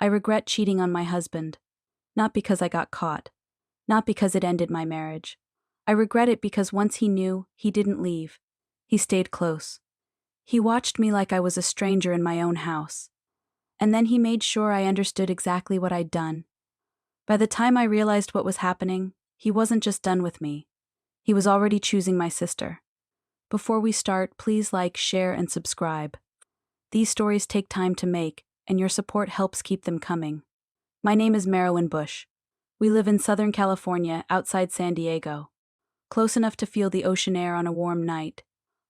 I regret cheating on my husband. Not because I got caught. Not because it ended my marriage. I regret it because once he knew, he didn't leave. He stayed close. He watched me like I was a stranger in my own house. And then he made sure I understood exactly what I'd done. By the time I realized what was happening, he wasn't just done with me. He was already choosing my sister. Before we start, please like, share, and subscribe. These stories take time to make, and your support helps keep them coming. My name is Marilyn Bush. We live in Southern California, outside San Diego. Close enough to feel the ocean air on a warm night.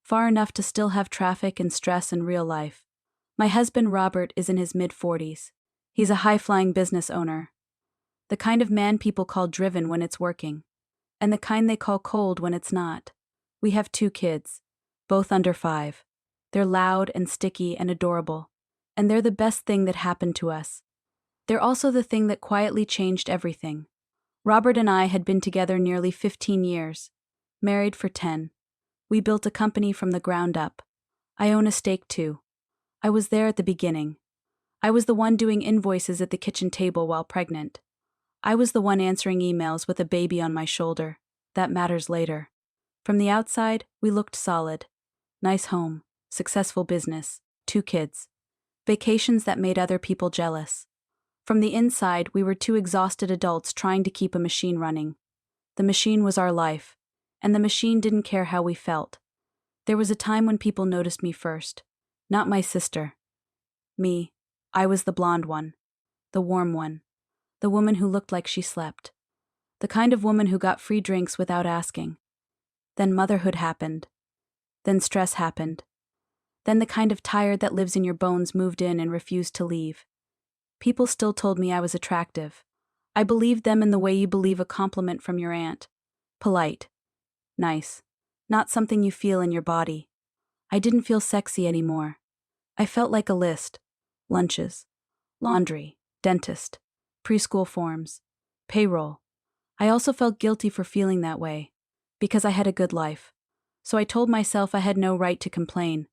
Far enough to still have traffic and stress in real life. My husband Robert is in his mid-40s. He's a high-flying business owner. The kind of man people call driven when it's working. And the kind they call cold when it's not. We have 2 kids, both under 5. They're loud and sticky and adorable. And they're the best thing that happened to us. They're also the thing that quietly changed everything. Robert and I had been together nearly 15 years, married for 10. We built a company from the ground up. I own a stake too. I was there at the beginning. I was the one doing invoices at the kitchen table while pregnant. I was the one answering emails with a baby on my shoulder. That matters later. From the outside, we looked solid. Nice home, successful business, 2 kids. Vacations that made other people jealous. From the inside, we were 2 exhausted adults trying to keep a machine running. The machine was our life, and the machine didn't care how we felt. There was a time when people noticed me first. Not my sister. Me. I was the blonde one. The warm one. The woman who looked like she slept. The kind of woman who got free drinks without asking. Then motherhood happened. Then stress happened. Then the kind of tired that lives in your bones moved in and refused to leave. People still told me I was attractive. I believed them in the way you believe a compliment from your aunt. Polite. Nice. Not something you feel in your body. I didn't feel sexy anymore. I felt like a list. Lunches. Laundry. Dentist. Preschool forms. Payroll. I also felt guilty for feeling that way. Because I had a good life. So I told myself I had no right to complain.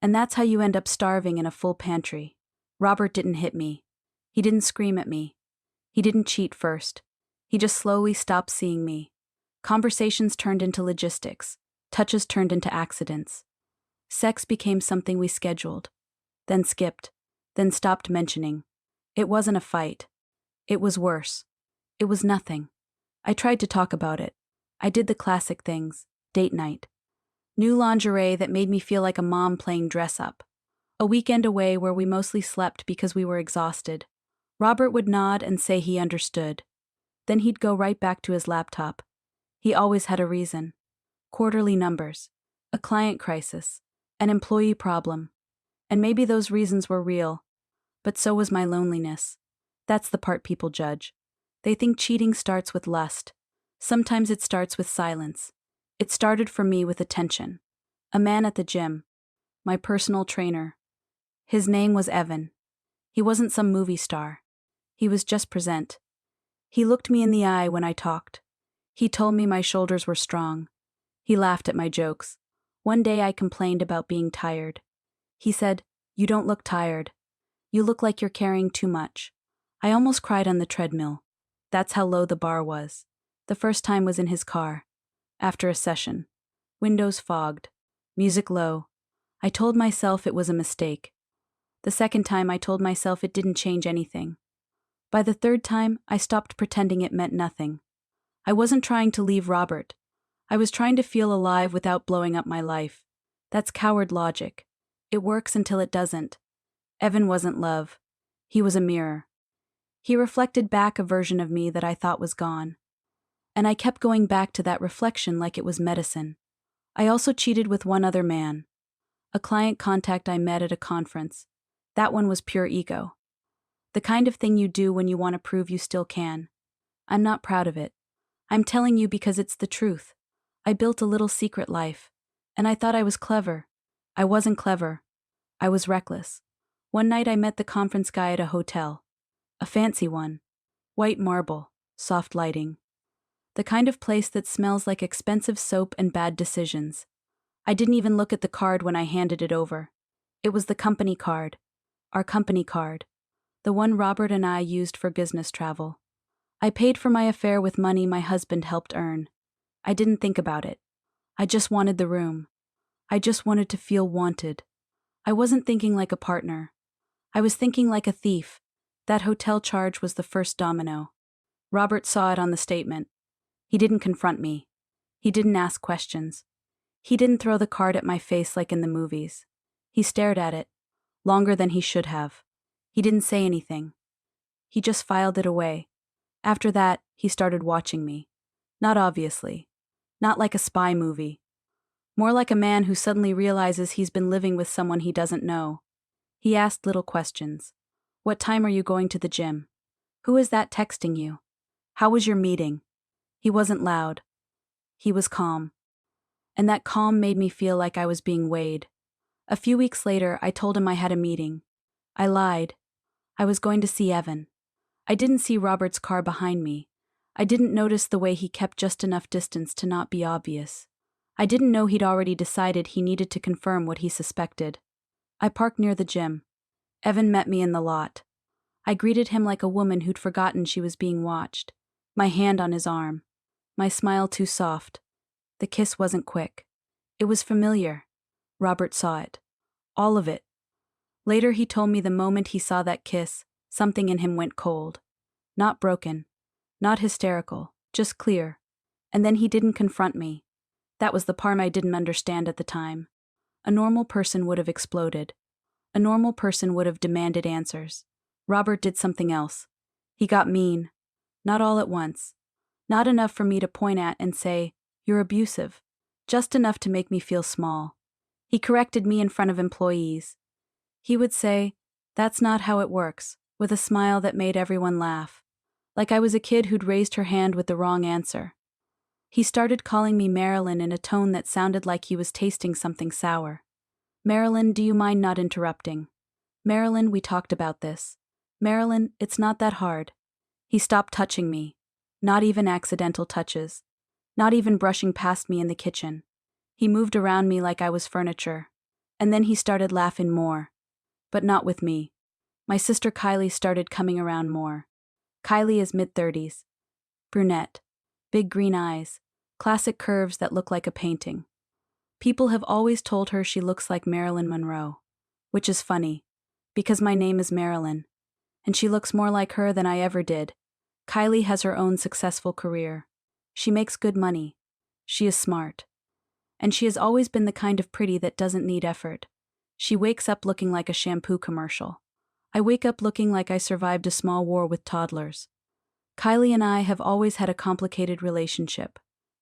And that's how you end up starving in a full pantry. Robert didn't hit me. He didn't scream at me. He didn't cheat first. He just slowly stopped seeing me. Conversations turned into logistics. Touches turned into accidents. Sex became something we scheduled. Then skipped. Then stopped mentioning. It wasn't a fight. It was worse. It was nothing. I tried to talk about it. I did the classic things. Date night. New lingerie that made me feel like a mom playing dress up. A weekend away where we mostly slept because we were exhausted. Robert would nod and say he understood. Then he'd go right back to his laptop. He always had a reason. Quarterly numbers. A client crisis. An employee problem. And maybe those reasons were real. But so was my loneliness. That's the part people judge. They think cheating starts with lust. Sometimes it starts with silence. It started for me with attention. A man at the gym. My personal trainer. His name was Evan. He wasn't some movie star. He was just present. He looked me in the eye when I talked. He told me my shoulders were strong. He laughed at my jokes. One day I complained about being tired. He said, "You don't look tired. You look like you're carrying too much." I almost cried on the treadmill. That's how low the bar was. The first time was in his car. After a session. Windows fogged. Music low. I told myself it was a mistake. The second time I told myself it didn't change anything. By the third time, I stopped pretending it meant nothing. I wasn't trying to leave Robert. I was trying to feel alive without blowing up my life. That's coward logic. It works until it doesn't. Evan wasn't love. He was a mirror. He reflected back a version of me that I thought was gone. And I kept going back to that reflection like it was medicine. I also cheated with one other man. A client contact I met at a conference. That one was pure ego. The kind of thing you do when you want to prove you still can. I'm not proud of it. I'm telling you because it's the truth. I built a little secret life. And I thought I was clever. I wasn't clever. I was reckless. One night I met the conference guy at a hotel. A fancy one. White marble. Soft lighting. The kind of place that smells like expensive soap and bad decisions. I didn't even look at the card when I handed it over. It was the company card. Our company card. the one Robert and I used for business travel. I paid for my affair with money my husband helped earn. I didn't think about it. I just wanted the room. I just wanted to feel wanted. I wasn't thinking like a partner. I was thinking like a thief. That hotel charge was the first domino. Robert saw it on the statement. He didn't confront me. He didn't ask questions. He didn't throw the card at my face like in the movies. He stared at it, longer than he should have. He didn't say anything. He just filed it away. After that, he started watching me. Not obviously. Not like a spy movie. More like a man who suddenly realizes he's been living with someone he doesn't know. He asked little questions. What time are you going to the gym? Who is that texting you? How was your meeting? He wasn't loud. He was calm. And that calm made me feel like I was being weighed. A few weeks later, I told him I had a meeting. I lied. I was going to see Evan. I didn't see Robert's car behind me. I didn't notice the way he kept just enough distance to not be obvious. I didn't know he'd already decided he needed to confirm what he suspected. I parked near the gym. Evan met me in the lot. I greeted him like a woman who'd forgotten she was being watched. My hand on his arm. My smile too soft. The kiss wasn't quick. It was familiar. Robert saw it. All of it. Later he told me the moment he saw that kiss, something in him went cold. Not broken. Not hysterical. Just clear. And then he didn't confront me. That was the part I didn't understand at the time. A normal person would have exploded. A normal person would have demanded answers. Robert did something else. He got mean. Not all at once. Not enough for me to point at and say, "You're abusive." Just enough to make me feel small. He corrected me in front of employees. He would say, "That's not how it works," with a smile that made everyone laugh. Like I was a kid who'd raised her hand with the wrong answer. He started calling me Marilyn in a tone that sounded like he was tasting something sour. "Marilyn, do you mind not interrupting? Marilyn, we talked about this. Marilyn, it's not that hard." He stopped touching me. Not even accidental touches. Not even brushing past me in the kitchen. He moved around me like I was furniture. And then he started laughing more. But not with me. My sister Kylie started coming around more. Kylie is mid-30s. Brunette. Big green eyes. Classic curves that look like a painting. People have always told her she looks like Marilyn Monroe. Which is funny. Because my name is Marilyn. And she looks more like her than I ever did. Kylie has her own successful career. She makes good money. She is smart. And she has always been the kind of pretty that doesn't need effort. She wakes up looking like a shampoo commercial. I wake up looking like I survived a small war with toddlers. Kylie and I have always had a complicated relationship.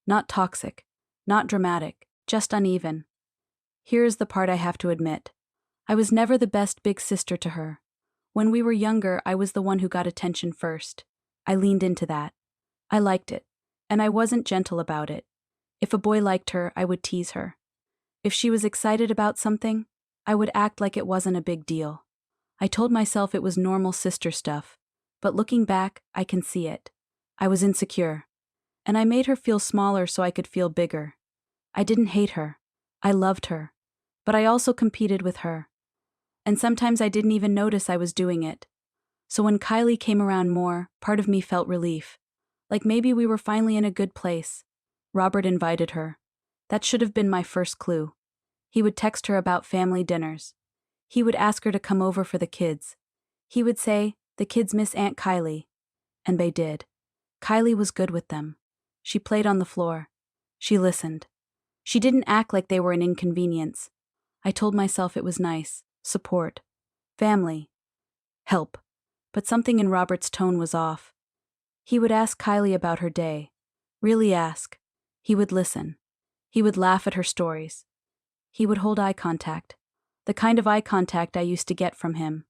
Not toxic. Not dramatic. Just uneven. Here is the part I have to admit. I was never the best big sister to her. When we were younger, I was the one who got attention first. I leaned into that. I liked it. And I wasn't gentle about it. If a boy liked her, I would tease her. If she was excited about something, I would act like it wasn't a big deal. I told myself it was normal sister stuff. But looking back, I can see it. I was insecure. And I made her feel smaller so I could feel bigger. I didn't hate her. I loved her. But I also competed with her. And sometimes I didn't even notice I was doing it. So when Kylie came around more, part of me felt relief. Like maybe we were finally in a good place. Robert invited her. That should have been my first clue. He would text her about family dinners. He would ask her to come over for the kids. He would say, "The kids miss Aunt Kylie." And they did. Kylie was good with them. She played on the floor. She listened. She didn't act like they were an inconvenience. I told myself it was nice. Support. Family. Help. But something in Robert's tone was off. He would ask Kylie about her day. Really ask. He would listen. He would laugh at her stories. He would hold eye contact. The kind of eye contact I used to get from him.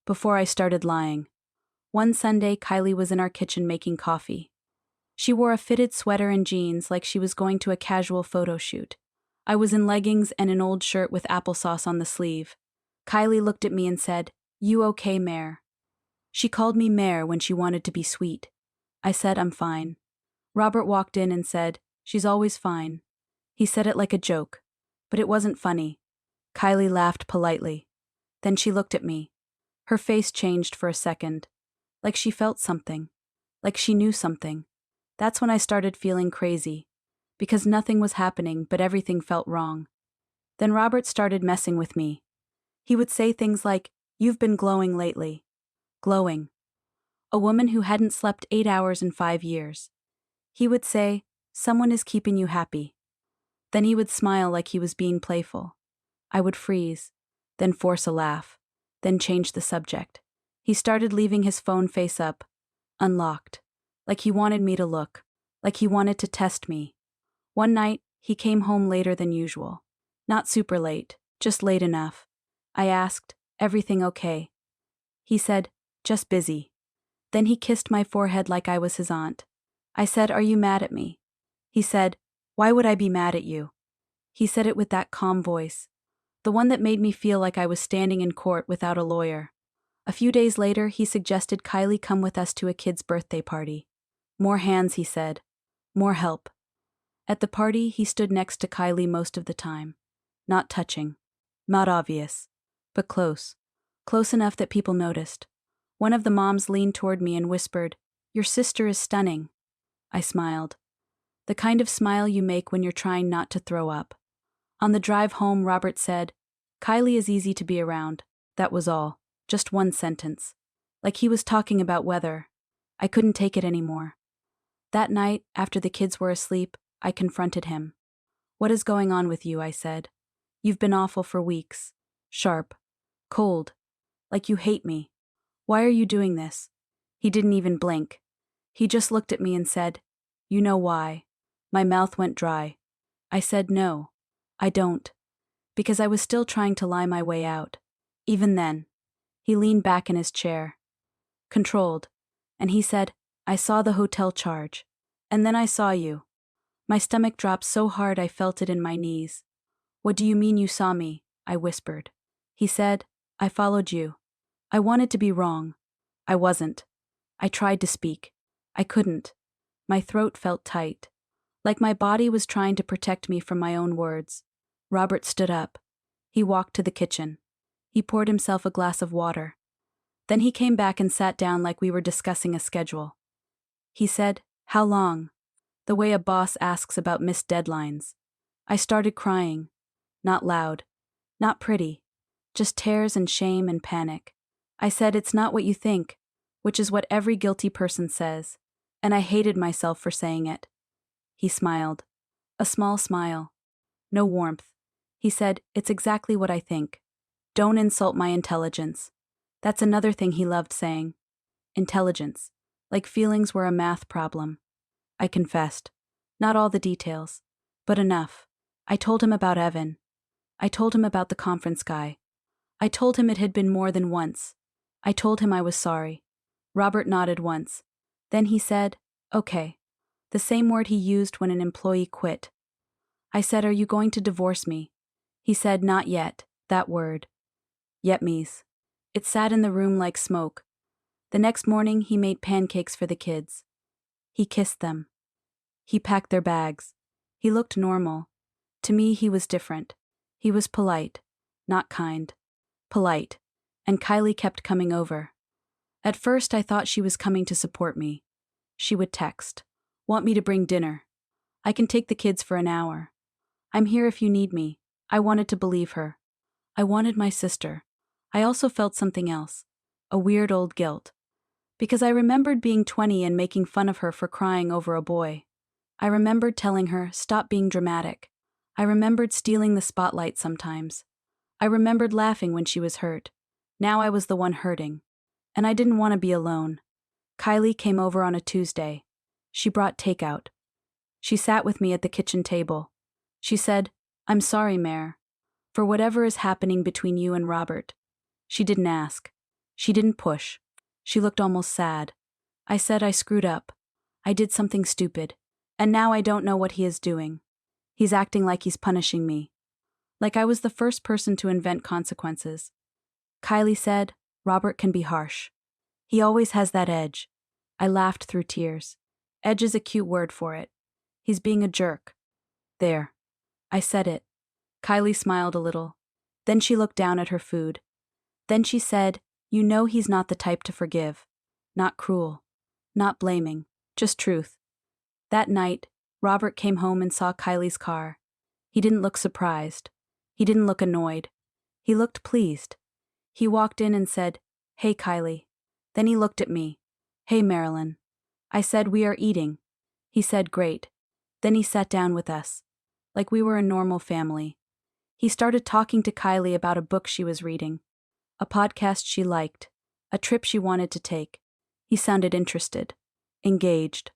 Before I started lying. One Sunday, Kylie was in our kitchen making coffee. She wore a fitted sweater and jeans like she was going to a casual photo shoot. I was in leggings and an old shirt with applesauce on the sleeve. Kylie looked at me and said, "You okay, Mare?" She called me Mare when she wanted to be sweet. I said, "I'm fine." Robert walked in and said, "She's always fine." He said it like a joke, but it wasn't funny. Kylie laughed politely. Then she looked at me. Her face changed for a second. Like she felt something. Like she knew something. That's when I started feeling crazy. Because nothing was happening, but everything felt wrong. Then Robert started messing with me. He would say things like, "You've been glowing lately." Glowing. A woman who hadn't slept 8 hours in 5 years. He would say, "Someone is keeping you happy." Then he would smile like he was being playful. I would freeze, then force a laugh, then change the subject. He started leaving his phone face up, unlocked, like he wanted me to look, like he wanted to test me. One night, he came home later than usual. Not super late, just late enough. I asked, "Everything okay?" He said, "Just busy." Then he kissed my forehead like I was his aunt. I said, "Are you mad at me?" He said, "Why would I be mad at you?" He said it with that calm voice, the one that made me feel like I was standing in court without a lawyer. A few days later, he suggested Kylie come with us to a kid's birthday party. More hands, he said. More help. At the party, he stood next to Kylie most of the time. Not touching. Not obvious. But close. Close enough that people noticed. One of the moms leaned toward me and whispered, "Your sister is stunning." I smiled. The kind of smile you make when you're trying not to throw up. On the drive home, Robert said, "Kylie is easy to be around." That was all. Just one sentence. Like he was talking about weather. I couldn't take it anymore. That night, after the kids were asleep, I confronted him. "What is going on with you?" I said. "You've been awful for weeks. Sharp. Cold. Like you hate me. Why are you doing this?" He didn't even blink. He just looked at me and said, "You know why." My mouth went dry. I said, "No, I don't." Because I was still trying to lie my way out. Even then. He leaned back in his chair. Controlled. And he said, "I saw the hotel charge. And then I saw you." My stomach dropped so hard I felt it in my knees. "What do you mean you saw me?" I whispered. He said, "I followed you. I wanted to be wrong. I wasn't. I tried to speak. I couldn't. My throat felt tight. Like my body was trying to protect me from my own words." Robert stood up. He walked to the kitchen. He poured himself a glass of water. Then he came back and sat down like we were discussing a schedule. He said, "How long?" The way a boss asks about missed deadlines. I started crying. Not loud. Not pretty. Just tears and shame and panic. I said, "It's not what you think," which is what every guilty person says. And I hated myself for saying it. He smiled. A small smile. No warmth. He said, "It's exactly what I think. Don't insult my intelligence." That's another thing he loved saying. Intelligence. Like feelings were a math problem. I confessed. Not all the details. But enough. I told him about Evan. I told him about the conference guy. I told him it had been more than once. I told him I was sorry. Robert nodded once. Then he said, "Okay." The same word he used when an employee quit. I said, "Are you going to divorce me?" He said, "Not yet." That word. Yet me's. It sat in the room like smoke. The next morning, he made pancakes for the kids. He kissed them. He packed their bags. He looked normal. To me, he was different. He was polite. Not kind. Polite. And Kylie kept coming over. At first, I thought she was coming to support me. She would text. "Want me to bring dinner? I can take the kids for an hour. I'm here if you need me." I wanted to believe her. I wanted my sister. I also felt something else. A weird old guilt. Because I remembered being 20 and making fun of her for crying over a boy. I remembered telling her, "Stop being dramatic." I remembered stealing the spotlight sometimes. I remembered laughing when she was hurt. Now I was the one hurting. And I didn't want to be alone. Kylie came over on a Tuesday. She brought takeout. She sat with me at the kitchen table. She said, "I'm sorry, Mare, for whatever is happening between you and Robert." She didn't ask. She didn't push. She looked almost sad. I said I screwed up. I did something stupid. And now I don't know what he is doing. He's acting like he's punishing me. Like I was the first person to invent consequences. Kylie said, "Robert can be harsh. He always has that edge." I laughed through tears. Edge is a cute word for it. He's being a jerk. There. I said it. Kylie smiled a little. Then she looked down at her food. Then she said, You know he's not the type to forgive. Not cruel. Not blaming. Just truth. That night, Robert came home and saw Kylie's car. He didn't look surprised. He didn't look annoyed. He looked pleased. He walked in and said, "Hey, Kylie." Then he looked at me. "Hey, Marilyn." I said, "We are eating." He said, "Great." Then he sat down with us. Like we were a normal family. He started talking to Kylie about a book she was reading, a podcast she liked, a trip she wanted to take. He sounded interested, engaged,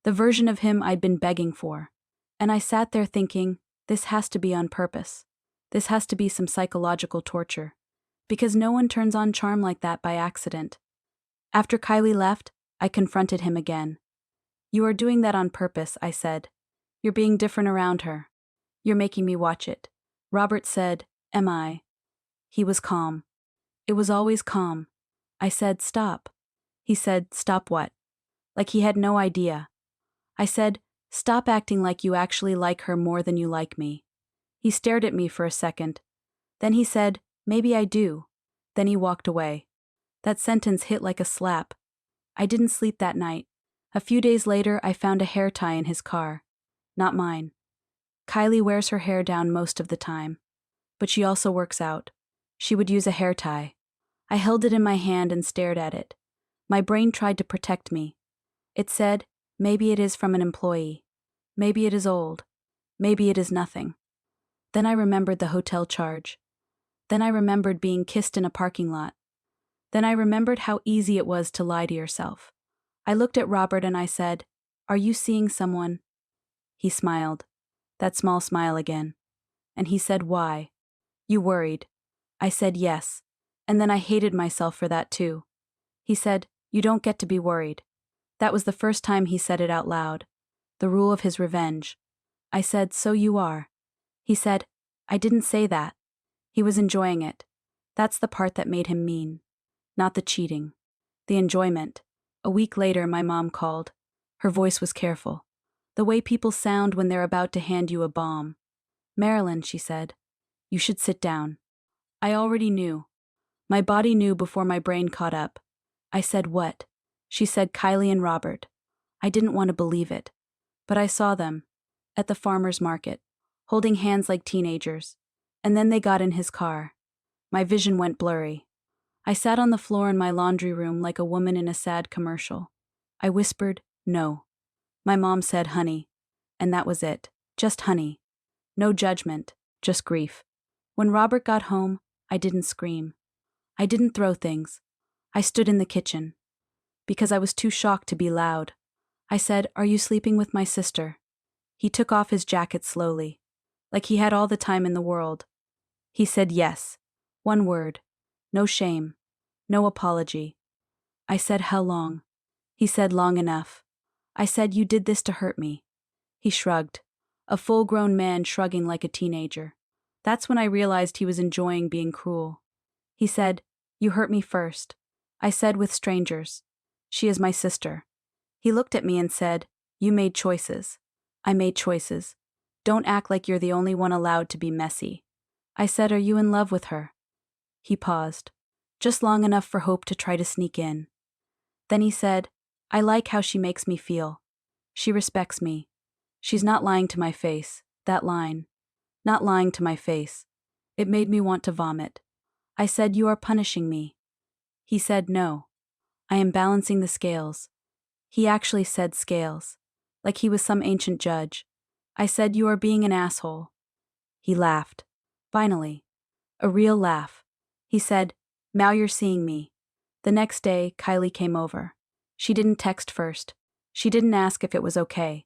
the version of him I'd been begging for. And I sat there thinking, this has to be on purpose. This has to be some psychological torture. Because no one turns on charm like that by accident. After Kylie left, I confronted him again. "You are doing that on purpose," I said. "You're being different around her. You're making me watch it." Robert said, "Am I?" He was calm. It was always calm. I said, "Stop." He said, "Stop what?" Like he had no idea. I said, "Stop acting like you actually like her more than you like me." He stared at me for a second. Then he said, "Maybe I do." Then he walked away. That sentence hit like a slap. I didn't sleep that night. A few days later, I found a hair tie in his car. Not mine. Kylie wears her hair down most of the time. But she also works out. She would use a hair tie. I held it in my hand and stared at it. My brain tried to protect me. It said, maybe it is from an employee. Maybe it is old. Maybe it is nothing. Then I remembered the hotel charge. Then I remembered being kissed in a parking lot. Then I remembered how easy it was to lie to yourself. I looked at Robert and I said, "Are you seeing someone?" He smiled. That small smile again. And he said, "Why? You worried." I said yes. And then I hated myself for that too. He said, "You don't get to be worried." That was the first time he said it out loud. The rule of his revenge. I said, "So you are." He said, "I didn't say that." He was enjoying it. That's the part that made him mean. Not the cheating. The enjoyment. A week later, my mom called. Her voice was careful. The way people sound when they're about to hand you a bomb. "Marilyn," she said, "you should sit down." I already knew. My body knew before my brain caught up. I said, "What?" She said, "Kylie and Robert." I didn't want to believe it. But I saw them. At the farmer's market. Holding hands like teenagers. And then they got in his car. My vision went blurry. I sat on the floor in my laundry room like a woman in a sad commercial. I whispered, "No." My mom said, "Honey." And that was it. Just honey. No judgment, just grief. When Robert got home, I didn't scream. I didn't throw things. I stood in the kitchen. Because I was too shocked to be loud. I said, "Are you sleeping with my sister?" He took off his jacket slowly. Like he had all the time in the world. He said yes. One word. No shame. No apology. I said, "How long?" He said, "Long enough." I said, "You did this to hurt me." He shrugged. A full-grown man shrugging like a teenager. That's when I realized he was enjoying being cruel. He said, "You hurt me first." I said, "With strangers. She is my sister." He looked at me and said, "You made choices." I made choices. Don't act like you're the only one allowed to be messy. I said, "Are you in love with her?" He paused. Just long enough for hope to try to sneak in. Then he said, "I like how she makes me feel. She respects me. She's not lying to my face." That line. Not lying to my face. It made me want to vomit. I said, "You are punishing me." He said, "No. I am balancing the scales." He actually said scales. Like he was some ancient judge. I said, "You are being an asshole." He laughed. Finally. A real laugh. He said, "Now you're seeing me." The next day, Kylie came over. She didn't text first. She didn't ask if it was okay.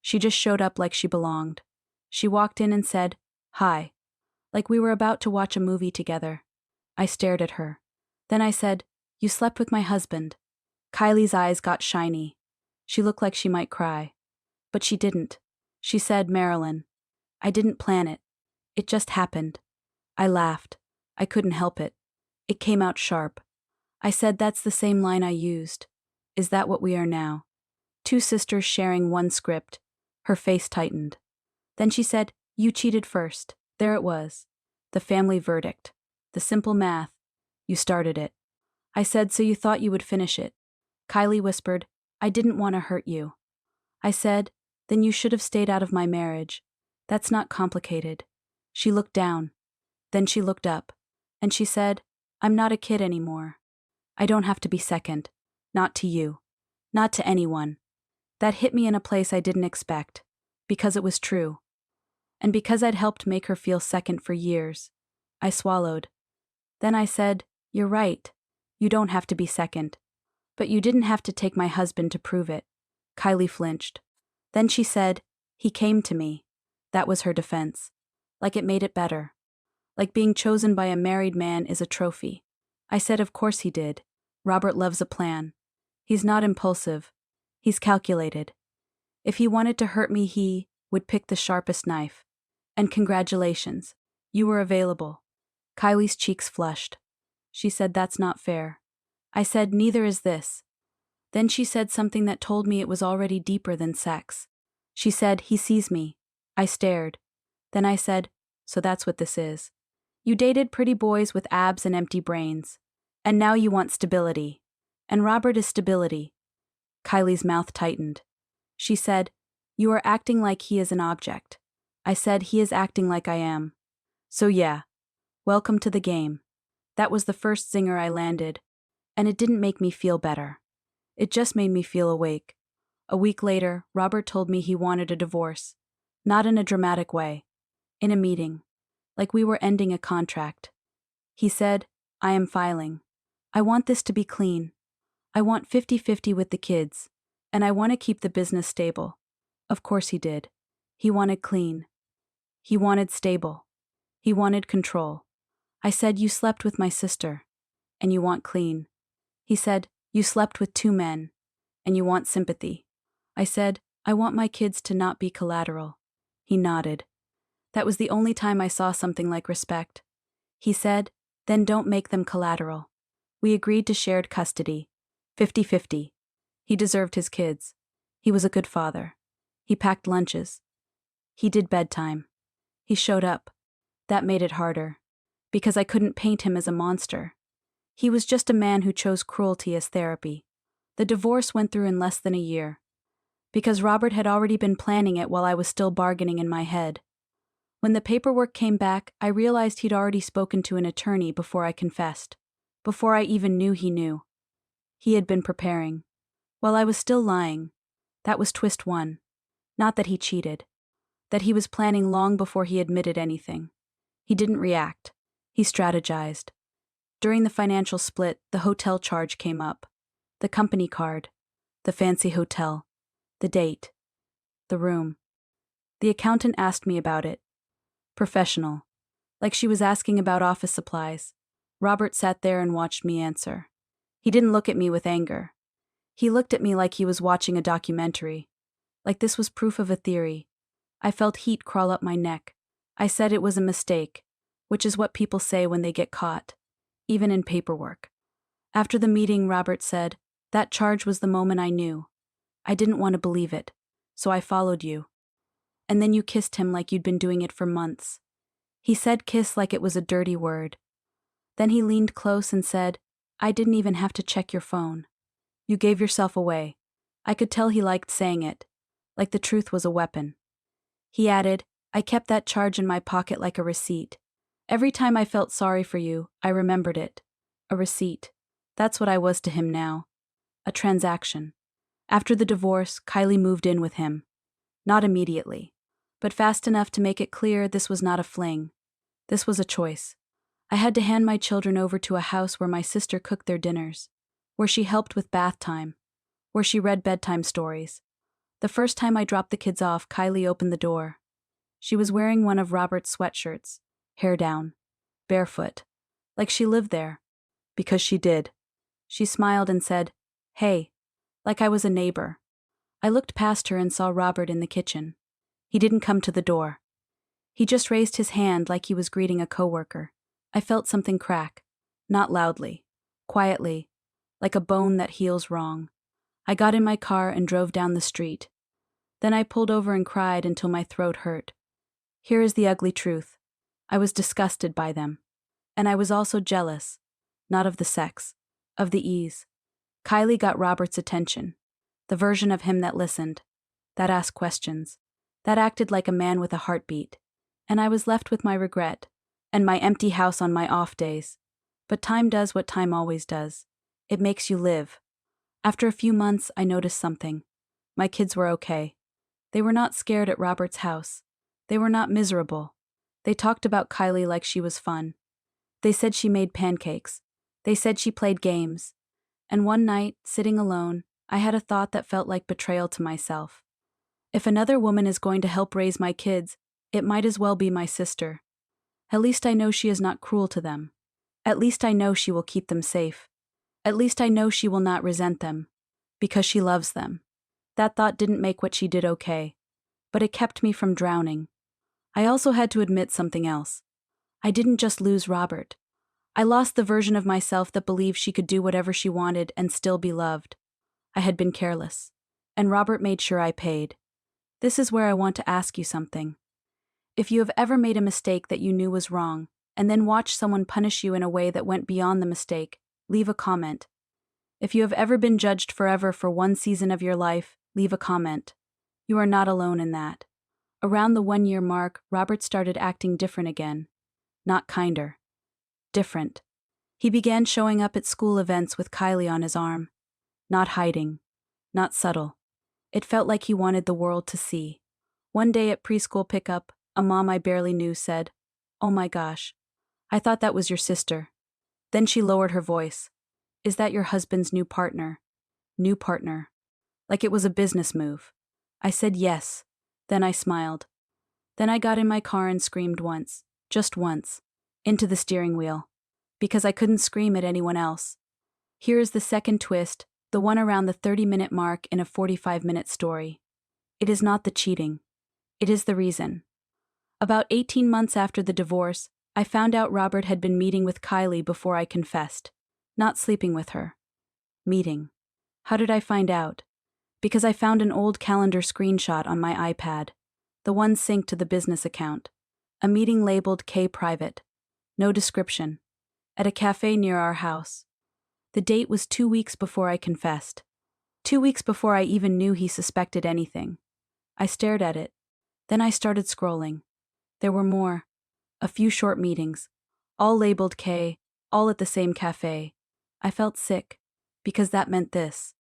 She just showed up like she belonged. She walked in and said, "Hi." Like we were about to watch a movie together. I stared at her. Then I said, "You slept with my husband." Kylie's eyes got shiny. She looked like she might cry. But she didn't. She said, "Marilyn, I didn't plan it. It just happened." I laughed. I couldn't help it. It came out sharp. I said, "That's the same line I used. Is that what we are now? Two sisters sharing one script." Her face tightened. Then she said, "You cheated first." There it was. The family verdict. The simple math. You started it. I said, so you thought you would finish it. Kylie whispered, I didn't want to hurt you. I said, then you should have stayed out of my marriage. That's not complicated. She looked down. Then she looked up. And she said, I'm not a kid anymore. I don't have to be second. Not to you. Not to anyone. That hit me in a place I didn't expect. Because it was true. And because I'd helped make her feel second for years. I swallowed. Then I said, you're right. You don't have to be second. But you didn't have to take my husband to prove it. Kylie flinched. Then she said, he came to me. That was her defense. Like it made it better. Like being chosen by a married man is a trophy. I said, of course he did. Robert loves a plan. He's not impulsive. He's calculated. If he wanted to hurt me, he would pick the sharpest knife. And congratulations. You were available. Kylie's cheeks flushed. She said, that's not fair. I said, neither is this. Then she said something that told me it was already deeper than sex. She said, he sees me. I stared. Then I said, so that's what this is. You dated pretty boys with abs and empty brains. And now you want stability. And Robert is stability. Kylie's mouth tightened. She said, you are acting like he is an object. I said, he is acting like I am. So yeah. Welcome to the game. That was the first zinger I landed. And it didn't make me feel better. It just made me feel awake. A week later, Robert told me he wanted a divorce. Not in a dramatic way. In a meeting. Like we were ending a contract. He said, I am filing. I want this to be clean. I want 50-50 with the kids. And I want to keep the business stable. Of course he did. He wanted clean. He wanted stable. He wanted control. I said, you slept with my sister. And you want clean. He said, you slept with 2 men. And you want sympathy. I said, I want my kids to not be collateral. He nodded. That was the only time I saw something like respect. He said, then don't make them collateral. We agreed to shared custody. 50-50. He deserved his kids. He was a good father. He packed lunches. He did bedtime. He showed up. That made it harder. Because I couldn't paint him as a monster. He was just a man who chose cruelty as therapy. The divorce went through in less than a year. Because Robert had already been planning it while I was still bargaining in my head. When the paperwork came back, I realized he'd already spoken to an attorney before I confessed. Before I even knew he knew. He had been preparing. While I was still lying. That was twist 1. Not that he cheated. That he was planning long before he admitted anything. He didn't react. He strategized. During the financial split, the hotel charge came up. The company card. The fancy hotel. The date. The room. The accountant asked me about it. Professional. Like she was asking about office supplies. Robert sat there and watched me answer. He didn't look at me with anger. He looked at me like he was watching a documentary. Like this was proof of a theory. I felt heat crawl up my neck. I said it was a mistake, which is what people say when they get caught. Even in paperwork. After the meeting, Robert said, that charge was the moment I knew. I didn't want to believe it, so I followed you. And then you kissed him like you'd been doing it for months. He said kiss like it was a dirty word. Then he leaned close and said, I didn't even have to check your phone. You gave yourself away. I could tell he liked saying it, like the truth was a weapon. He added, I kept that charge in my pocket like a receipt. Every time I felt sorry for you, I remembered it. A receipt. That's what I was to him now. A transaction. After the divorce, Kylie moved in with him. Not immediately, but fast enough to make it clear this was not a fling. This was a choice. I had to hand my children over to a house where my sister cooked their dinners, where she helped with bath time, where she read bedtime stories. The first time I dropped the kids off, Kylie opened the door. She was wearing one of Robert's sweatshirts, hair down, barefoot, like she lived there. Because she did. She smiled and said, hey, like I was a neighbor. I looked past her and saw Robert in the kitchen. He didn't come to the door. He just raised his hand like he was greeting a coworker. I felt something crack. Not loudly. Quietly. Like a bone that heals wrong. I got in my car and drove down the street. Then I pulled over and cried until my throat hurt. Here is the ugly truth. I was disgusted by them. And I was also jealous. Not of the sex. of the ease. Kylie got Robert's attention. The version of him that listened, that asked questions, that acted like a man with a heartbeat. And I was left with my regret, and my empty house on my off days. But time does what time always does. It makes you live. After a few months, I noticed something. My kids were okay. They were not scared at Robert's house. They were not miserable. They talked about Kylie like she was fun. They said she made pancakes. They said she played games. And one night, sitting alone, I had a thought that felt like betrayal to myself. If another woman is going to help raise my kids, it might as well be my sister. At least I know she is not cruel to them. At least I know she will keep them safe. At least I know she will not resent them. Because she loves them. That thought didn't make what she did okay. But it kept me from drowning. I also had to admit something else. I didn't just lose Robert. I lost the version of myself that believed she could do whatever she wanted and still be loved. I had been careless. And Robert made sure I paid. This is where I want to ask you something. If you have ever made a mistake that you knew was wrong, and then watched someone punish you in a way that went beyond the mistake, leave a comment. If you have ever been judged forever for one season of your life, leave a comment. You are not alone in that. Around the 1-year mark, Robert started acting different again. Not kinder. Different. He began showing up at school events with Kylie on his arm. Not hiding. Not subtle. It felt like he wanted the world to see. One day at preschool pickup, a mom I barely knew said, "Oh my gosh, I thought that was your sister." Then she lowered her voice. "Is that your husband's new partner?" New partner. Like it was a business move. I said yes. Then I smiled. Then I got in my car and screamed once, just once, into the steering wheel. Because I couldn't scream at anyone else. Here is the second twist, the one around the 30-minute mark in a 45-minute story. It is not the cheating. It is the reason. About 18 months after the divorce, I found out Robert had been meeting with Kylie before I confessed. Not sleeping with her. Meeting. How did I find out? Because I found an old calendar screenshot on my iPad. The one synced to the business account. A meeting labeled K Private. No description. At a cafe near our house. The date was 2 weeks before I confessed. 2 weeks before I even knew he suspected anything. I stared at it. Then I started scrolling. There were more. A few short meetings. All labeled K, all at the same cafe. I felt sick. Because that meant this.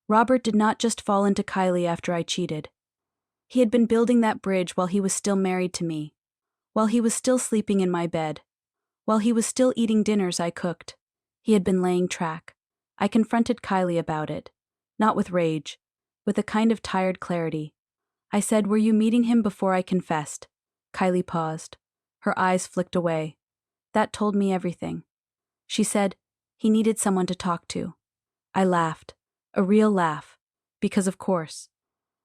Robert did not just fall into Kylie after I cheated. He had been building that bridge while he was still married to me. While he was still sleeping in my bed. While he was still eating dinners I cooked. He had been laying track. I confronted Kylie about it. Not with rage. With a kind of tired clarity. I said, "Were you meeting him before I confessed?" Kylie paused. Her eyes flicked away. That told me everything. She said, "He needed someone to talk to." I laughed. A real laugh. Because of course.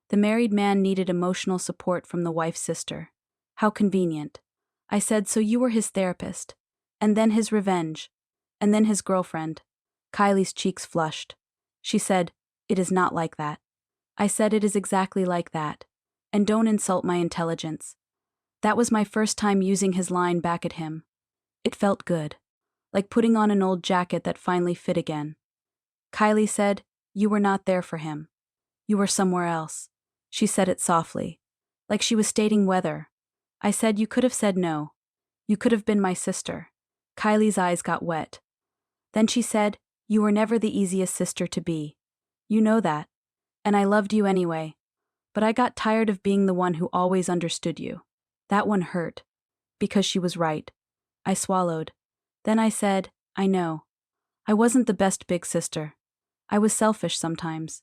The married man needed emotional support from the wife's sister. How convenient. I said, "So you were his therapist. And then his revenge. And then his girlfriend." Kylie's cheeks flushed. She said, "It is not like that." I said, "It is exactly like that. And don't insult my intelligence." That was my first time using his line back at him. It felt good. Like putting on an old jacket that finally fit again. Kylie said, "You were not there for him. You were somewhere else." She said it softly. Like she was stating whether. I said, "You could have said no. You could have been my sister." Kylie's eyes got wet. Then she said, "You were never the easiest sister to be. You know that. And I loved you anyway. But I got tired of being the one who always understood you." That one hurt. Because she was right. I swallowed. Then I said, "I know. I wasn't the best big sister. I was selfish sometimes.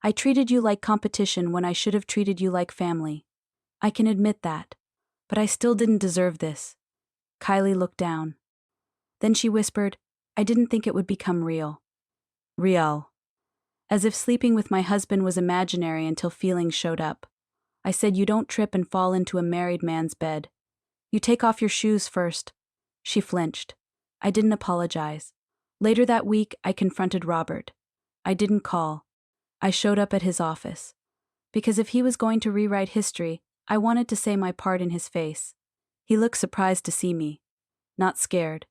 I treated you like competition when I should have treated you like family. I can admit that. But I still didn't deserve this." Kylie looked down. Then she whispered, "I didn't think it would become real." Real. As if sleeping with my husband was imaginary until feelings showed up. I said, "You don't trip and fall into a married man's bed. You take off your shoes first." She flinched. I didn't apologize. Later that week, I confronted Robert. I didn't call. I showed up at his office. Because if he was going to rewrite history, I wanted to say my part in his face. He looked surprised to see me. Not scared.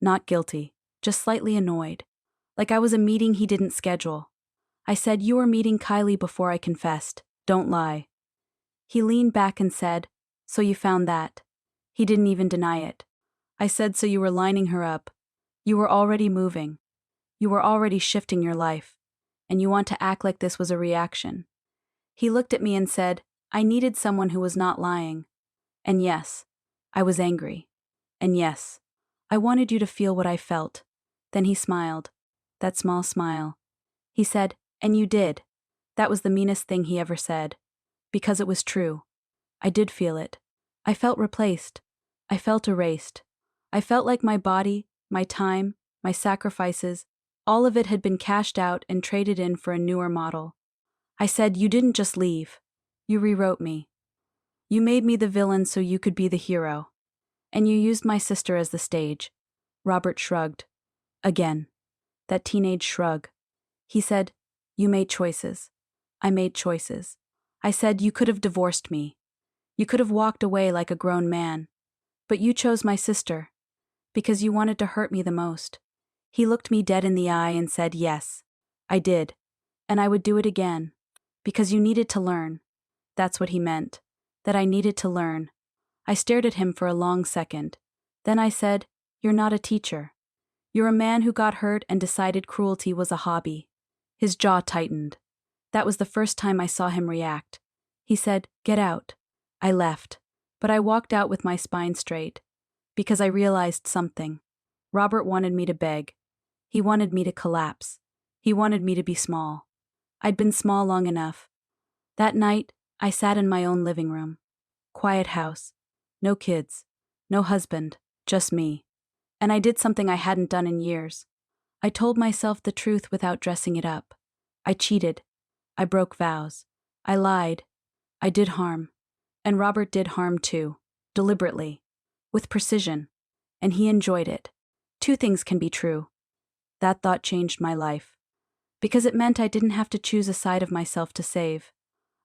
Not guilty. Just slightly annoyed. like I was a meeting he didn't schedule. I said, "You were meeting Kylie before I confessed. Don't lie." He leaned back and said, "So you found that?" He didn't even deny it. I said, "So you were lining her up. You were already moving. You were already shifting your life. And you want to act like this was a reaction." He looked at me and said, "I needed someone who was not lying. And yes, I was angry. And yes, I wanted you to feel what I felt." Then he smiled. That small smile. He said, "And you did." That was the meanest thing he ever said. Because it was true. I did feel it. I felt replaced. I felt erased. I felt like my body, my time, my sacrifices, all of it had been cashed out and traded in for a newer model. I said, "You didn't just leave. You rewrote me. You made me the villain so you could be the hero. And you used my sister as the stage." Robert shrugged. Again. That teenage shrug. He said, "You made choices. I made choices." I said, "You could have divorced me. You could have walked away like a grown man. But you chose my sister. Because you wanted to hurt me the most." He looked me dead in the eye and said, "Yes, I did. And I would do it again. Because you needed to learn." That's what he meant. That I needed to learn. I stared at him for a long second. Then I said, "You're not a teacher. You're a man who got hurt and decided cruelty was a hobby." His jaw tightened. That was the first time I saw him react. He said, "Get out." I left. But I walked out with my spine straight. Because I realized something. Robert wanted me to beg. He wanted me to collapse. He wanted me to be small. I'd been small long enough. That night, I sat in my own living room. Quiet house. No kids. No husband. Just me. And I did something I hadn't done in years. I told myself the truth without dressing it up. I cheated. I broke vows. I lied. I did harm. And Robert did harm too. Deliberately. With precision. And he enjoyed it. Two things can be true. That thought changed my life. Because it meant I didn't have to choose a side of myself to save.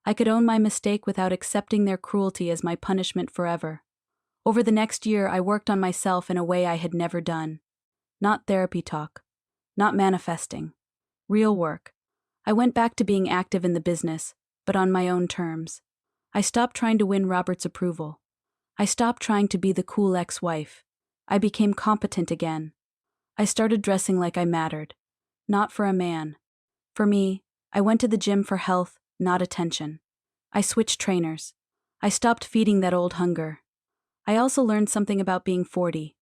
I could own my mistake without accepting their cruelty as my punishment forever. Over the next year, I worked on myself in a way I had never done. Not therapy talk. Not manifesting. Real work. I went back to being active in the business, but on my own terms. I stopped trying to win Robert's approval. I stopped trying to be the cool ex-wife. I became competent again. I started dressing like I mattered. Not for a man. For me, I went to the gym for health, not attention. I switched trainers. I stopped feeding that old hunger. I also learned something about being 40.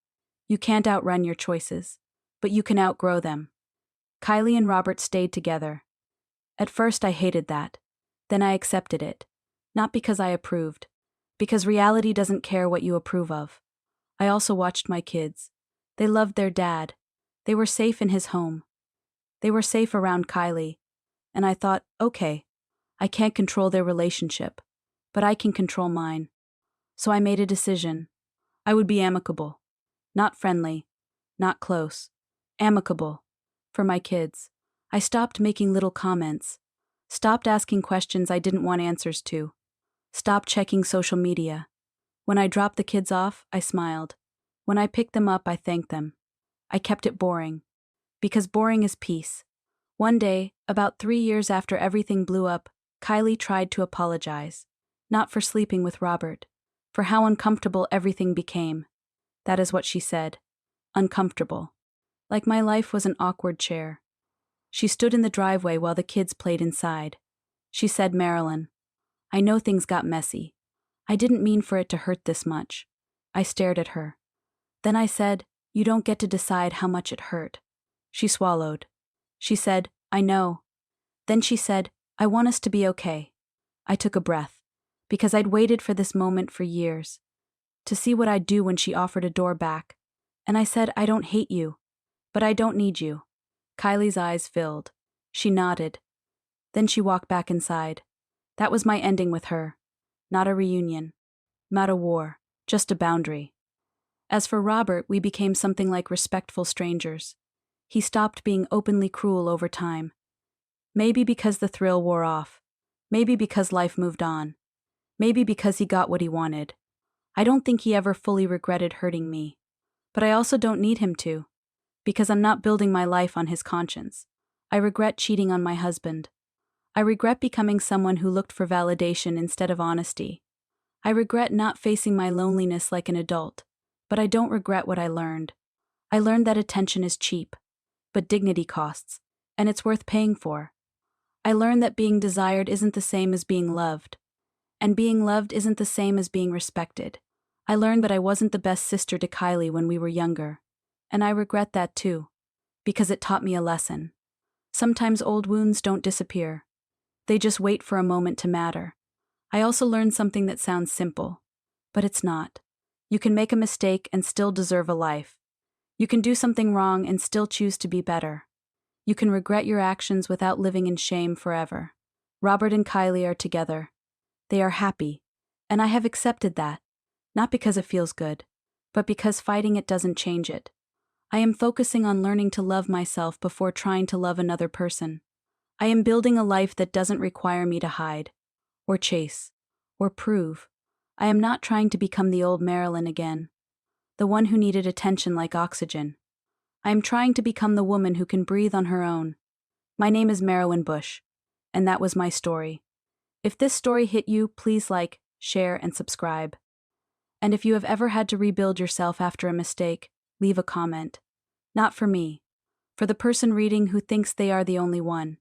You can't outrun your choices, but you can outgrow them. Kylie and Robert stayed together. At first I hated that. Then I accepted it. Not because I approved. Because reality doesn't care what you approve of. I also watched my kids. They loved their dad. They were safe in his home. They were safe around Kylie. And I thought, okay, I can't control their relationship, but I can control mine. So I made a decision. I would be amicable. Not friendly. Not close. Amicable. For my kids. I stopped making little comments. Stopped asking questions I didn't want answers to. Stopped checking social media. When I dropped the kids off, I smiled. When I picked them up, I thanked them. I kept it boring. Because boring is peace. One day, about 3 years after everything blew up, Kylie tried to apologize. Not for sleeping with Robert. For how uncomfortable everything became. That is what she said. Uncomfortable. Like my life was an awkward chair. She stood in the driveway while the kids played inside. She said, "Marilyn, I know things got messy. I didn't mean for it to hurt this much." I stared at her. Then I said, "You don't get to decide how much it hurt." She swallowed. She said, "I know." Then she said, "I want us to be okay." I took a breath. Because I'd waited for this moment for years. To see what I'd do when she offered a door back. And I said, "I don't hate you. But I don't need you." Kylie's eyes filled. She nodded. Then she walked back inside. That was my ending with her. Not a reunion. Not a war. Just a boundary. As for Robert, we became something like respectful strangers. He stopped being openly cruel over time. Maybe because the thrill wore off. Maybe because life moved on. Maybe because he got what he wanted. I don't think he ever fully regretted hurting me. But I also don't need him to. because I'm not building my life on his conscience. I regret cheating on my husband. I regret becoming someone who looked for validation instead of honesty. I regret not facing my loneliness like an adult, but I don't regret what I learned. I learned that attention is cheap, but dignity costs, and it's worth paying for. I learned that being desired isn't the same as being loved, and being loved isn't the same as being respected. I learned that I wasn't the best sister to Kylie when we were younger, and I regret that too, because it taught me a lesson. Sometimes old wounds don't disappear. They just wait for a moment to matter. I also learned something that sounds simple, but it's not. You can make a mistake and still deserve a life. You can do something wrong and still choose to be better. You can regret your actions without living in shame forever. Robert and Kylie are together. They are happy, and I have accepted that, not because it feels good, but because fighting it doesn't change it. I am focusing on learning to love myself before trying to love another person. I am building a life that doesn't require me to hide, or chase, or prove. I am not trying to become the old Marilyn again, the one who needed attention like oxygen. I am trying to become the woman who can breathe on her own. My name is Marilyn Bush, and that was my story. If this story hit you, please like, share, and subscribe. And if you have ever had to rebuild yourself after a mistake, leave a comment. Not for me, for the person reading who thinks they are the only one.